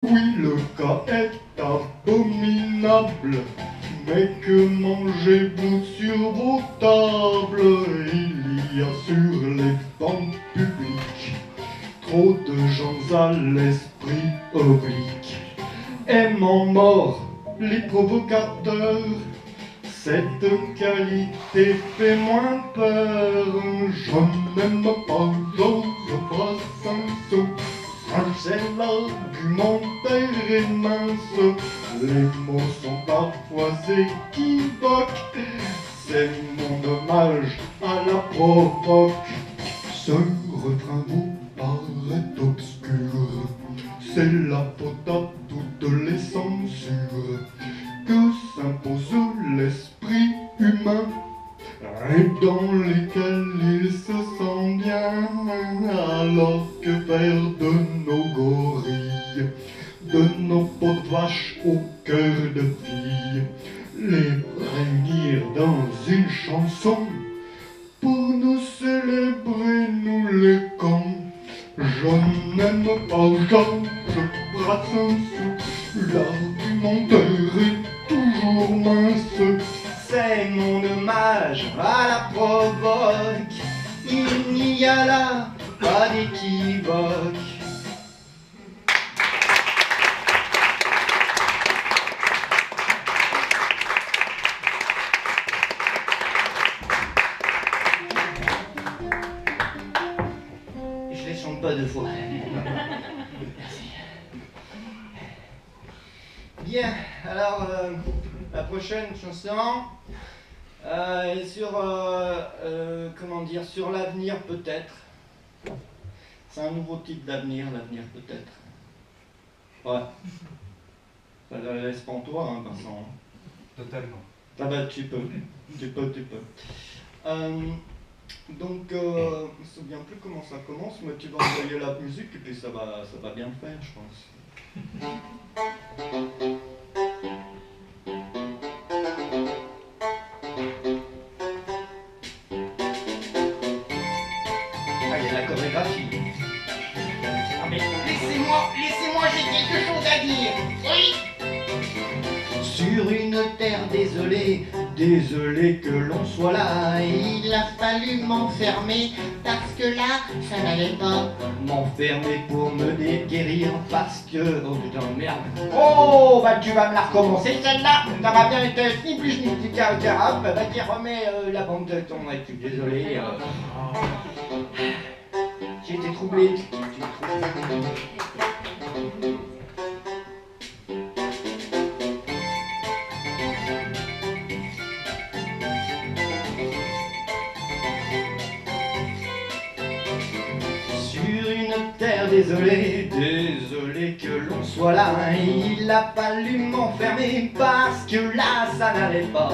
Oui, le cas est abominable, mais que mangez-vous sur vos tables? Il y a sur les bancs publics trop de gens à l'esprit oblique, aimant mort les provocateurs. Cette qualité fait moins peur. Je n'aime pas Georges Brassens. C'est l'argumentaire est mince. Les mots sont parfois équivoques. C'est mon hommage à la provoque. Ce refrain vous paraît obscur. C'est la faute à toutes les censures que s'impose l'esprit humain et dans lesquels il se sent bien. Alors que faire de nos gorilles, de nos peaux de vache au cœur de fille, les réunir dans une chanson pour nous célébrer, nous les cons? Je n'aime pas Georges Brassens, l'argumentaire est toujours mince. C'est mon hommage à la provoque, il n'y a là pas d'équivoque. Je les chante pas deux fois. Merci. Bien, alors la prochaine chanson est sur, comment dire, sur l'avenir peut-être. C'est un nouveau type d'avenir, l'avenir peut-être. Ouais. Ça la laisse pas en toi, hein, Vincent. Totalement. Ah bah tu peux. Donc, je me souviens plus comment ça commence, mais tu vas envoyer la musique et puis ça va bien le faire, je pense. Ah, il y a la chorégraphie. Ah mais laissez-moi, j'ai quelque chose à dire. Oui. Sur une terre désolée, désolé que l'on soit là, il a fallu m'enfermer parce que là, ça n'allait pas. M'enfermer pour me guérir parce que... Oh putain, merde. Oh, bah tu vas me la recommencer celle-là. Ça va bien être ni plus ni plus qu'un vas-y, remets la bande de ton étude. Désolé. J'ai été troublé. Désolé, désolé que l'on soit là, il a fallu m'enfermer parce que là ça n'allait pas.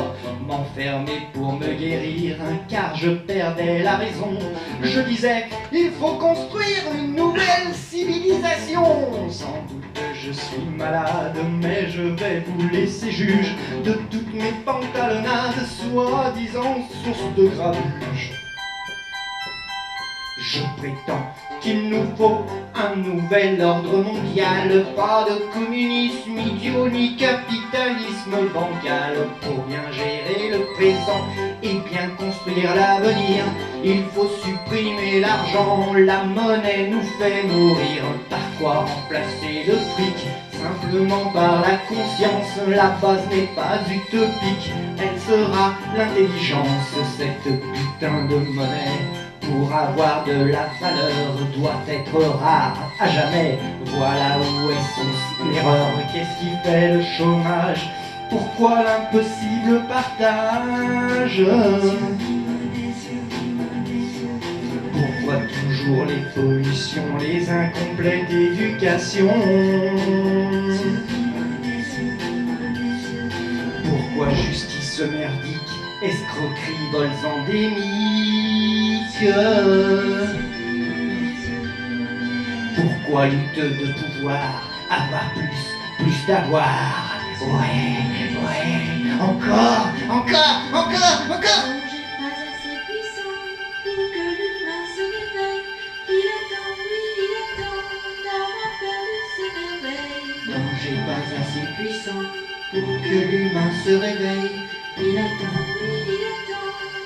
M'enfermer pour me guérir car je perdais la raison. Je disais, il faut construire une nouvelle civilisation. Sans doute je suis malade, mais je vais vous laisser juge de toutes mes pantalonnades, soi-disant source de grabuge. Je prétends qu'il nous faut un nouvel ordre mondial, pas de communisme idiot ni capitalisme bancal. Pour bien gérer le présent et bien construire l'avenir, il faut supprimer l'argent, la monnaie nous fait mourir. Par quoi remplacer le fric? Simplement par la conscience, la base n'est pas utopique, elle sera l'intelligence, cette putain de monnaie. Pour avoir de la valeur, doit être rare à jamais. Voilà où est son erreur. Qu'est-ce qui fait le chômage? Pourquoi l'impossible partage? Pourquoi toujours les pollutions, les incomplètes éducations? Pourquoi justice merdique, escroquerie, vols endémiques? Pourquoi lutte de pouvoir, avoir plus d'avoir? Ouais, encore. J'ai pas assez puissant pour que l'humain se réveille. Il est temps d'avoir perdu ses merveilles. danger pas assez puissant pour que l'humain se réveille. Il attend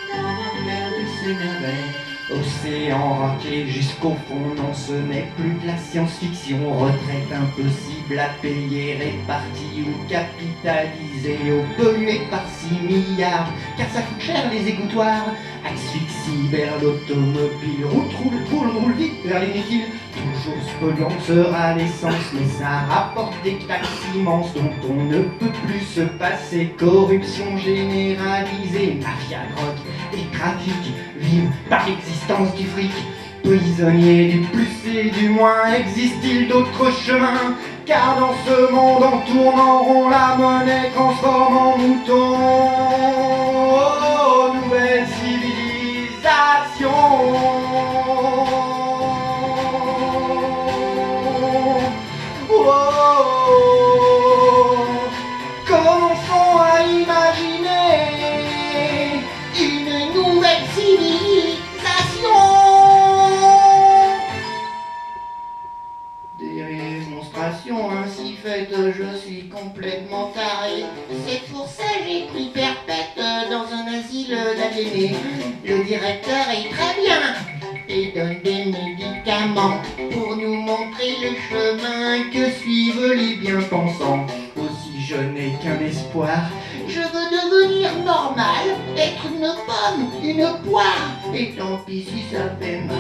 d'avoir perdu ses merveilles. Océan raclé jusqu'au fond, non ce n'est plus de la science-fiction. Retraite impossible à payer, répartie ou capitalisée, ou polluée par 6 milliards, car ça coûte cher les égouttoirs. Asphyxie vers l'automobile, roule vite vers l'inutile. Toujours polluante sera l'essence, mais ça rapporte des taxes immenses dont on ne peut plus se passer. Corruption généralisée, mafia, drogue et trafic vivent par l'existence du fric. Prisonniers du plus et du moins, existe-t-il d'autres chemins? Car dans ce monde en tournant rond, la monnaie transforme en mouton. Oh, nouvelle civilisation. Commençons à imaginer une nouvelle civilisation. Des démonstrations ainsi faites, je suis complètement taré. C'est pour ça que j'ai pris perpète dans un asile d'aliénés. Le directeur est très bien et donne des médicaments pour nous montrer le chemin que suivent les bien-pensants. Aussi je n'ai qu'un espoir, je veux devenir normal, être une pomme, une poire, et tant pis si ça fait mal.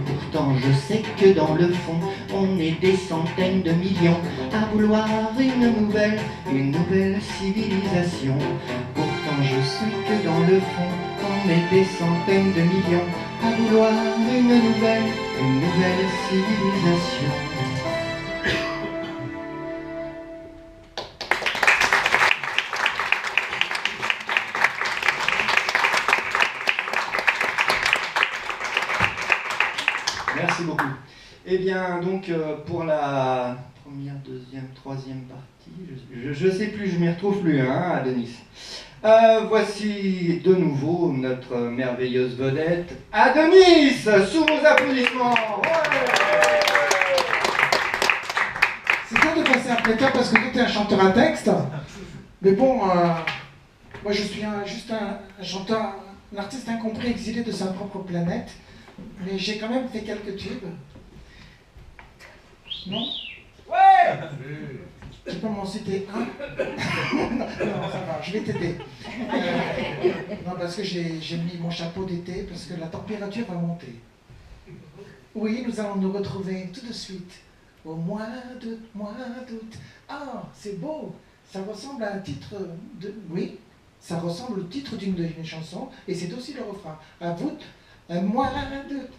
Pourtant je sais que dans le fond, on est des centaines de millions à vouloir une nouvelle civilisation. Pourtant je sais que dans le fond, on est des centaines de millions à vouloir une nouvelle civilisation. Merci beaucoup. Eh bien, donc, pour la première, deuxième, troisième partie, je sais plus, je m'y retrouve plus, hein, Adonis. Voici de nouveau notre merveilleuse vedette, Adonis, sous vos applaudissements. Ouais. C'est dur de passer après toi parce que toi, tu es un chanteur à texte. Mais bon, moi, je suis juste un chanteur, un artiste incompris, exilé de sa propre planète. Mais j'ai quand même fait quelques tubes. Non? Ouais! Tu peux m'en citer un? Non, ça va, je vais t'aider. Non, parce que j'ai mis mon chapeau d'été, parce que la température va monter. Oui, nous allons nous retrouver tout de suite, au mois d'août. Ah, c'est beau! Ça ressemble à un titre de... Oui, ça ressemble au titre d'une chanson, et c'est aussi le refrain. À vous... Mois d'août.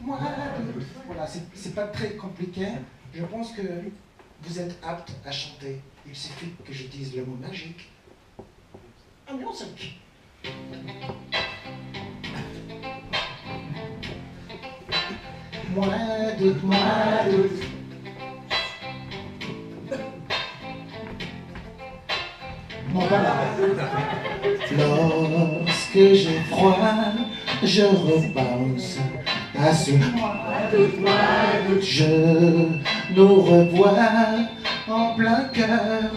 Voilà, c'est pas très compliqué. Je pense que vous êtes apte à chanter. Il suffit que je dise le mot magique. Musique. Mois d'août. Bon, voilà. Lorsque j'ai froid, je repense à ce mois d'août. Je nous revois en plein cœur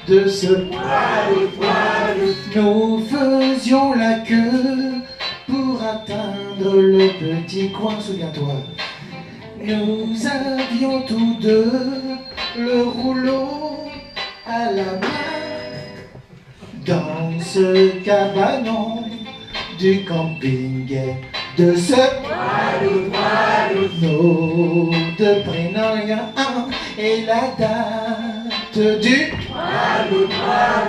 de ce mois d'août. Nous faisions la queue pour atteindre le petit coin, souviens-toi. Nous avions tous deux le rouleau à la main dans ce cabanon du camping de ce mois d'août. Nos deux prénoms et la date du mois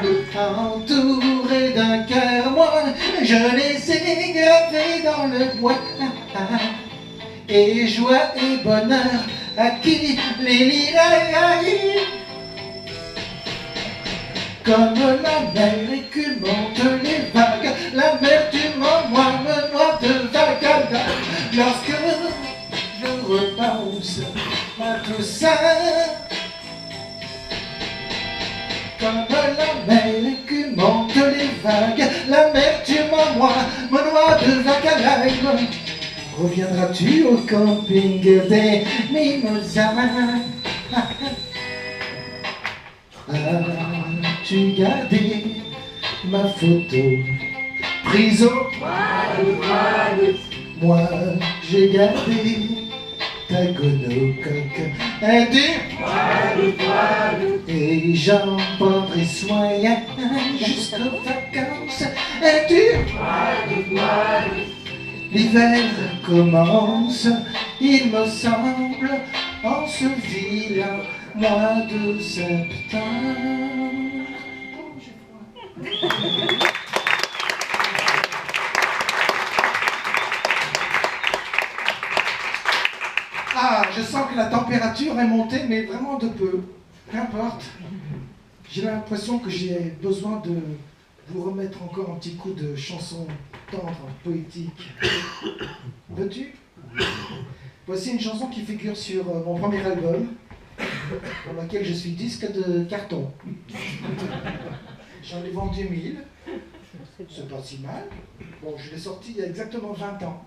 d'août. Entouré d'un cœur, moi je les ai gravés dans le bois. Et joie et bonheur à qui les liraille. Comme la mer écumente les vagues, l'amertume en moi me noie de vague à vague. Lorsque je repense à tout ça, comme la mer écumente les vagues, l'amertume en moi me noie de Vacalaï. Reviendras-tu au camping des Mimosas? As-tu gardé ma photo prise au moi j'ai gardé ta gonocoque et j'en prendrai soin jusqu'aux vacances. L'hiver commence, il me semble, en ce vilain mois de septembre. Oh, j'ai froid. Ah, je sens que la température est montée, mais vraiment de peu. Qu'importe. J'ai l'impression que j'ai besoin de vous remettre encore un petit coup de chanson tendre, poétique. Veux-tu? Voici une chanson qui figure sur mon premier album, pour laquelle je suis disque de carton. J'en ai vendu 1000. C'est pas si mal. Bon, je l'ai sorti il y a exactement 20 ans.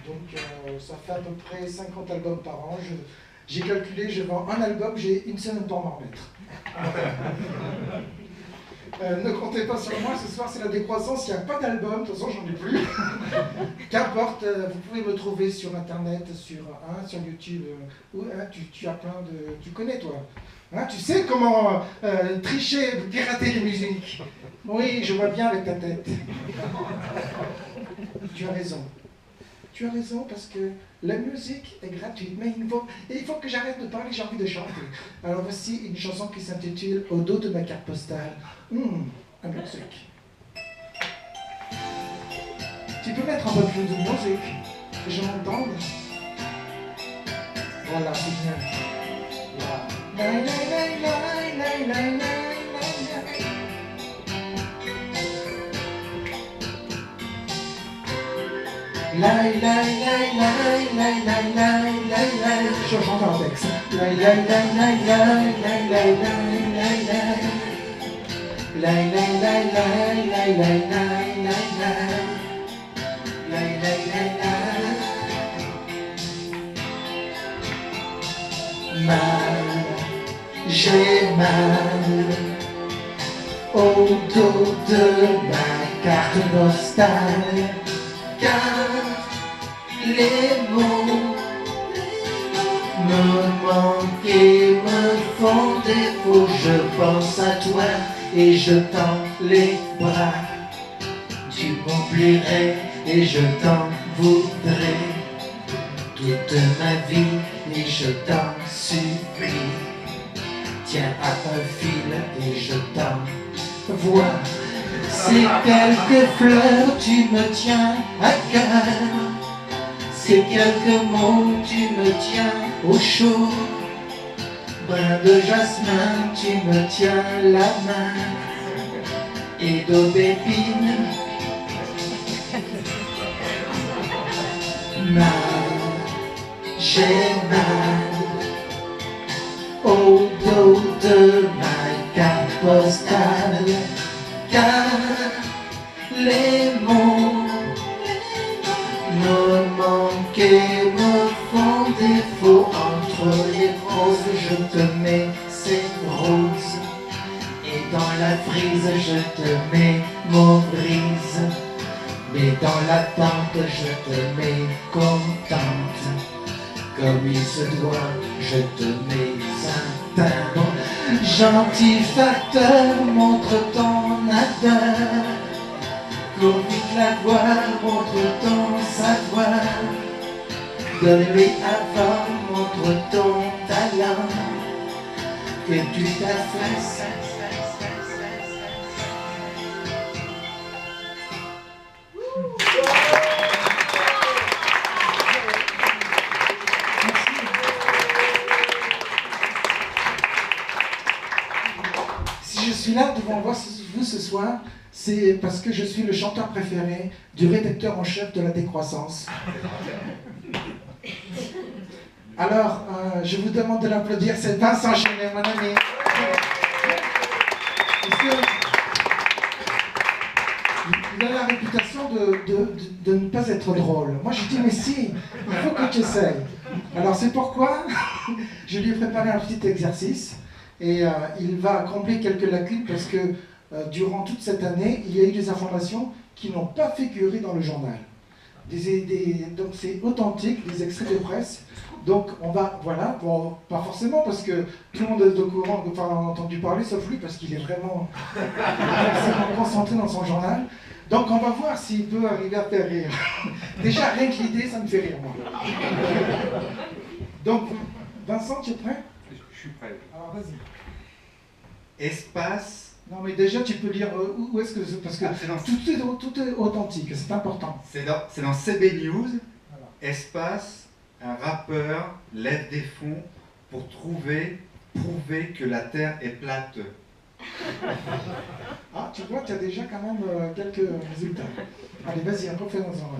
Donc ça fait à peu près 50 albums par an. J'ai calculé, je vends un album, j'ai une semaine pour m'en remettre. Ne comptez pas sur moi, ce soir c'est la décroissance, il n'y a pas d'album, de toute façon j'en ai plus. Qu'importe, vous pouvez me trouver sur internet, sur YouTube, tu as plein de... Tu connais toi, tu sais comment tricher, pirater des musiques. Oui, je vois bien avec ta tête. Tu as raison. Tu as raison parce que la musique est gratuite, mais il faut que j'arrête de parler, j'ai envie de chanter. Alors voici une chanson qui s'intitule « Au dos de ma carte postale ». Un musique. Tu peux mettre un peu plus de musique, que je m'entende. Voilà, c'est bien. La, la, la, la, la, la, la, la. La la la la la la la la la. Je chante en texte. La la la la la la la la la la. La la la la la la la la la. La la la la. Mal, j'ai mal au dos de ma carte postale. Car les mots me manquent et me font défaut. Je pense à toi et je tends les bras. Tu m'oublierais et je t'en voudrais toute ma vie et je t'en supplie. Tiens à un fil et je t'envoie ces quelques fleurs, tu me tiens à cœur. Ces quelques mots, tu me tiens au chaud. Brin de jasmin, tu me tiens la main. Et d'aubépine, mal, j'ai mal au dos de ma carte postale. Car les mots me manquent et me font défaut. Entre les roses, je te mets ces roses. Et dans la frise, je te mets mon brise. Mais dans l'attente, je te mets contente. Comme il se doit, je te mets un timbre. Gentil facteur, montre ton ardeur. Cours vite la voir, montre ton savoir. Donne-lui avant, montre ton talent. Que tu t'as fait. Si je suis là devant vous ce soir, c'est parce que je suis le chanteur préféré du rédacteur en chef de la décroissance. Alors, je vous demande de l'applaudir, c'est Vincent Chenet, mon ami. il a la réputation de ne pas être drôle. Moi, je dis, mais si, il faut que tu essayes. Alors, c'est pourquoi je lui ai préparé un petit exercice. Et il va combler quelques lacunes parce que durant toute cette année, il y a eu des informations qui n'ont pas figuré dans le journal. Donc c'est authentique, des extraits de presse. Donc on va, voilà, bon, pas forcément parce que tout le monde est au courant, enfin on a entendu parler, sauf lui parce qu'il est vraiment concentré dans son journal. Donc on va voir s'il peut arriver à faire rire. Déjà rien que l'idée, ça me fait rire moi. Donc Vincent, tu es prêt? Je suis prêt. Alors vas-y. Espace. Non mais déjà tu peux lire où est-ce que c'est parce que tout est authentique, c'est important. C'est dans CB News. Voilà. Espace, un rappeur lève des fonds pour prouver que la Terre est plate. Ah, tu vois, tu as déjà quand même quelques résultats. Allez, vas-y, refais-nous-en.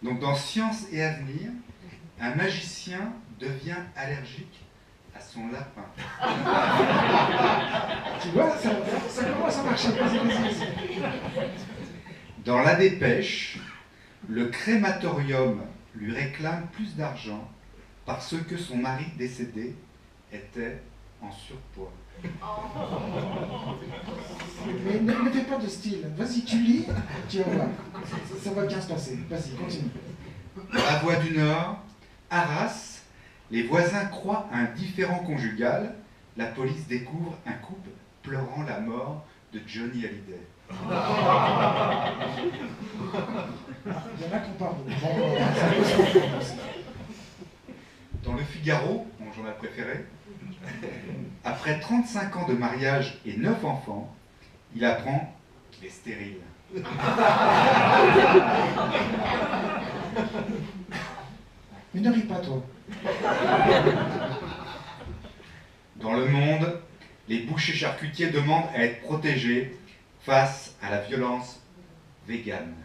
Donc dans Science et Avenir, un magicien devient allergique à son lapin. Tu vois, ça commence à marcher. Vas-y. Dans La Dépêche, le crématorium lui réclame plus d'argent parce que son mari décédé était en surpoids. Mais ne fais pas de style. Vas-y, tu lis, tu vas voir. Ça va bien se passer. Vas-y, continue. La Voix du Nord, Arras, les voisins croient à un différend conjugal. La police découvre un couple pleurant la mort de Johnny Hallyday. Il y en a qui parlent. Bon, ça peut se comprendre aussi. Dans Le Figaro, mon journal préféré, après 35 ans de mariage et 9 enfants, il apprend qu'il est stérile. Mais ne ris pas, toi. Dans Le Monde, les bouchers charcutiers demandent à être protégés face à la violence végane.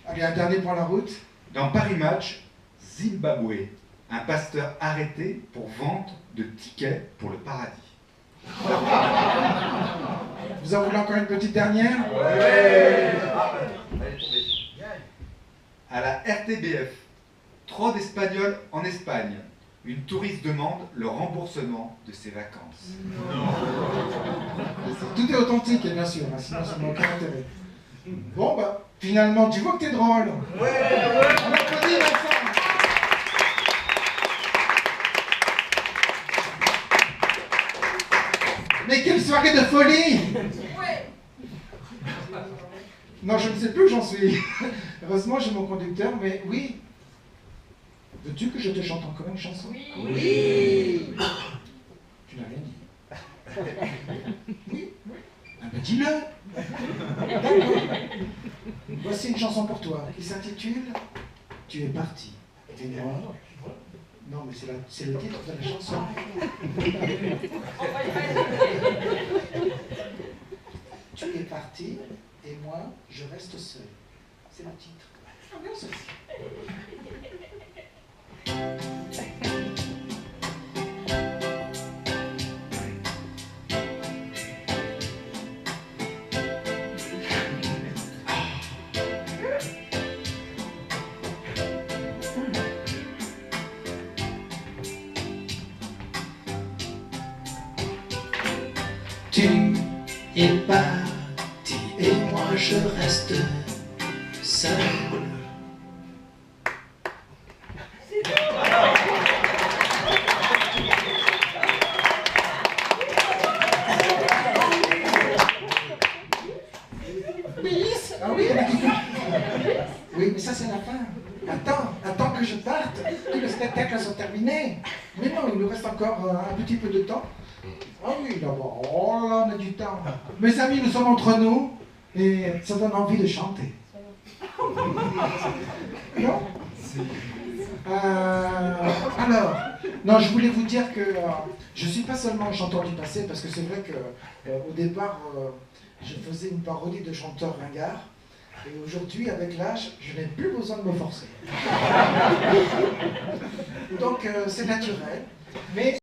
Allez, un dernier pour la route. Dans Paris Match, Zimbabwe, un pasteur arrêté pour vente de tickets pour le paradis. Vous en voulez encore une petite dernière? À la RTBF, trop d'Espagnols en Espagne. Une touriste demande le remboursement de ses vacances. Tout est authentique, bien sûr, hein, sinon ça n'a aucun intérêt. Bon, bah, finalement, tu vois que t'es drôle. On applaudit, Vincent. Mais quelle soirée de folie! Non, je ne sais plus où j'en suis. Heureusement, j'ai mon conducteur, mais oui. Veux-tu que je te chante encore une chanson? Oui. Tu n'as rien dit. Oui. Ah ben dis-le. Voici une chanson pour toi qui s'intitule Tu es parti. Et moi. Non, mais c'est le titre de la chanson. Tu es parti et moi, je reste seul. C'est le titre. Ah, bien ceci. Tu es parti et moi je reste seul. Ah oui, oui, mais ça c'est la fin. Attends que je parte, que le spectacle soit terminé. Mais non, il nous reste encore un petit peu de temps. Ah oui, d'abord, oh là, on a du temps. Mes amis, nous sommes entre nous et ça donne envie de chanter. Non? Alors, non, je voulais vous dire que je ne suis pas seulement un chanteur du passé, parce que c'est vrai qu'au départ, je faisais une parodie de chanteur ringard. Et aujourd'hui, avec l'âge, je n'ai plus besoin de me forcer. Donc, c'est naturel. Mais